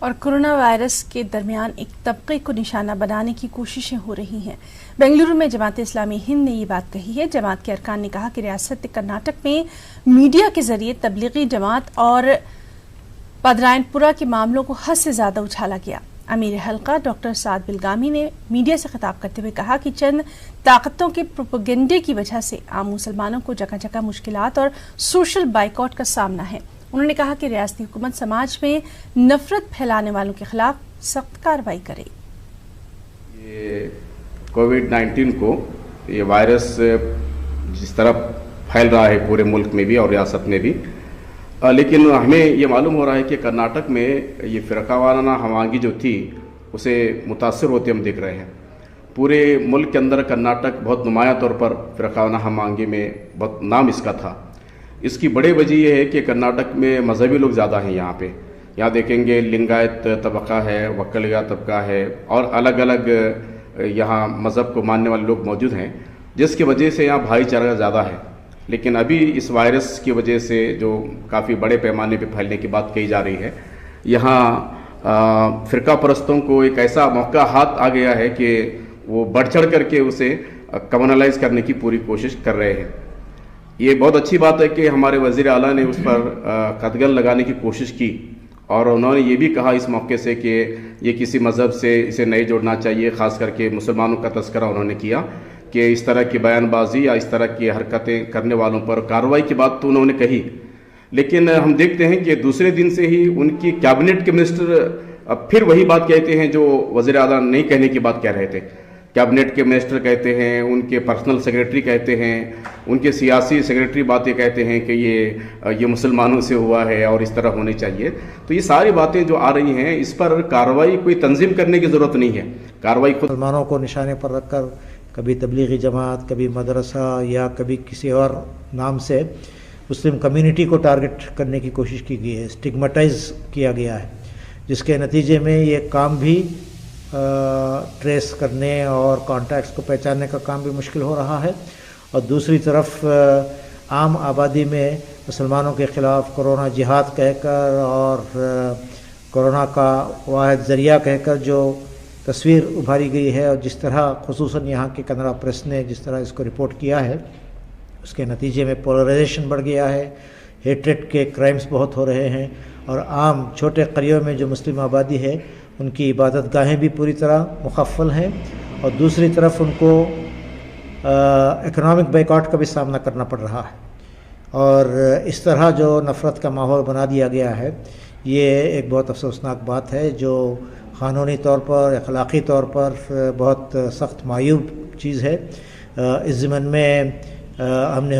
اور corona virus کے درمیان ایک طبقے کو نشانہ بنانے کی کوششیں ہو رہی ہیں۔ بنگلورو میں جماعت اسلامی ہند نے یہ بات کہی ہے۔ جماعت کے ارکان نے کہا کہ ریاست کرناٹک میں میڈیا کے ذریعے تبلیغی جماعت اور پادرائن پورہ کے معاملوں کو حد سے زیادہ اچھالا گیا۔ امیر حلقہ ڈاکٹر سعد بلگامی نے میڈیا سے خطاب کرتے ہوئے کہا کہ چند طاقتوں کے پروپیگنڈے کی وجہ سے عام مسلمانوں کو جگہ جگہ مشکلات اور سوشل بائیکاٹ کا سامنا ہے۔ انہوں نے کہا کہ ریاستی حکومت سماج میں نفرت پھیلانے والوں کے خلاف سخت کارروائی کرے۔ یہ کووڈ-19 کو یہ وائرس جس طرح پھیل رہا ہے پورے ملک میں بھی اور ریاست میں بھی، لیکن ہمیں یہ معلوم ہو رہا ہے کہ کرناٹک میں یہ فرقہ وارانہ ہم آہنگی جو تھی اسے متاثر ہوتے ہم دیکھ رہے ہیں۔ پورے ملک کے اندر کرناٹک بہت نمایاں طور پر فرقہ وارانہ ہم آہنگی میں بہت نام اس کا تھا۔ اس کی بڑی وجہ یہ ہے کہ کرناٹک میں مذہبی لوگ زیادہ ہیں یہاں دیکھیں گے لنگایت طبقہ ہے، وکلیگا طبقہ ہے اور الگ الگ یہاں مذہب کو ماننے والے لوگ موجود ہیں، جس کی وجہ سے یہاں بھائی چارہ زیادہ ہے۔ لیکن ابھی اس وائرس کی وجہ سے جو کافی بڑے پیمانے پہ پھیلنے کی بات کہی جا رہی ہے، یہاں فرقہ پرستوں کو ایک ایسا موقع ہاتھ آ گیا ہے کہ وہ بڑھ چڑھ کر کے اسے کمیونلائز کرنے کی پوری کوشش کر رہے ہیں۔ یہ بہت اچھی بات ہے کہ ہمارے وزیر اعلیٰ نے اس پر قدغن لگانے کی کوشش کی اور انہوں نے یہ بھی کہا اس موقع سے کہ یہ کسی مذہب سے اسے نہیں جوڑنا چاہیے، خاص کر کے مسلمانوں کا تذکرہ انہوں نے کیا کہ اس طرح کی بیان بازی یا اس طرح کی حرکتیں کرنے والوں پر کارروائی کی بات تو انہوں نے کہی، لیکن ہم دیکھتے ہیں کہ دوسرے دن سے ہی ان کی کیبنٹ کے منسٹر پھر وہی بات کہتے ہیں جو وزیر اعلیٰ نہیں کہنے کی بات کہہ رہے تھے۔ کیبنٹ کے منسٹر کہتے ہیں، ان کے پرسنل سیکریٹری کہتے ہیں، ان کے سیاسی سیکریٹری باتیں کہتے ہیں کہ یہ مسلمانوں سے ہوا ہے اور اس طرح ہونی چاہیے۔ تو یہ ساری باتیں جو آ رہی ہیں اس پر کارروائی کوئی تنظیم کرنے کی ضرورت نہیں ہے، کارروائی خود مسلمانوں کو نشانے پر رکھ کر کبھی تبلیغی جماعت، کبھی مدرسہ یا کبھی کسی اور نام سے مسلم کمیونٹی کو ٹارگٹ کرنے کی کوشش کی گئی ہے، اسٹگمٹائز کیا گیا ہے، جس کے نتیجے میں یہ کام بھی ٹریس کرنے اور کانٹیکٹس کو پہچاننے کا کام بھی مشکل ہو رہا ہے، اور دوسری طرف عام آبادی میں مسلمانوں کے خلاف کرونا جہاد کہہ کر اور کرونا کا واحد ذریعہ کہہ کر جو تصویر ابھاری گئی ہے، اور جس طرح خصوصاً یہاں کے کنرا پریس نے جس طرح اس کو رپورٹ کیا ہے، اس کے نتیجے میں پولرائزیشن بڑھ گیا ہے، ہیٹریٹ کے کرائمز بہت ہو رہے ہیں، اور عام چھوٹے قریوں میں جو مسلم آبادی ہے ان کی عبادت گاہیں بھی پوری طرح مخفل ہیں، اور دوسری طرف ان کو اکنامک بائیکاٹ کا بھی سامنا کرنا پڑ رہا ہے۔ اور اس طرح جو نفرت کا ماحول بنا دیا گیا ہے، یہ ایک بہت افسوسناک بات ہے جو قانونی طور پر، اخلاقی طور پر بہت سخت معیوب چیز ہے۔ اس ضمن میں ہم نے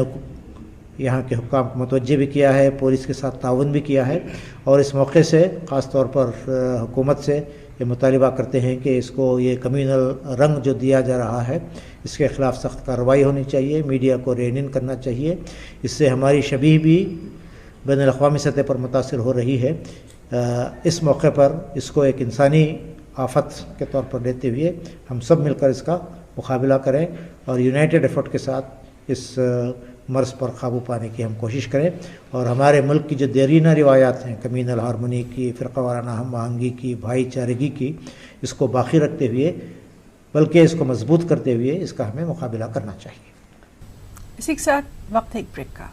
یہاں کے حکام کو متوجہ بھی کیا ہے، پولیس کے ساتھ تعاون بھی کیا ہے، اور اس موقع سے خاص طور پر حکومت سے یہ مطالبہ کرتے ہیں کہ اس کو یہ کمیونل رنگ جو دیا جا رہا ہے اس کے خلاف سخت کارروائی ہونی چاہیے، میڈیا کو رین ان کرنا چاہیے۔ اس سے ہماری شبیہ بھی بین الاقوامی سطح پر متاثر ہو رہی ہے۔ اس موقع پر اس کو ایک انسانی آفت کے طور پر لیتے ہوئے ہم سب مل کر اس کا مقابلہ کریں اور یونائٹڈ ایفرٹ کے ساتھ اس مرض پر قابو پانے کی ہم کوشش کریں، اور ہمارے ملک کی جو دیرینہ روایات ہیں کمیونل ہارمونی کی، فرقہ وارانہ ہم آہنگی کی، بھائی چارگی کی، اس کو باقی رکھتے ہوئے بلکہ اس کو مضبوط کرتے ہوئے اس کا ہمیں مقابلہ کرنا چاہیے۔ اسی کے ساتھ وقت ہے ایک بریک کا۔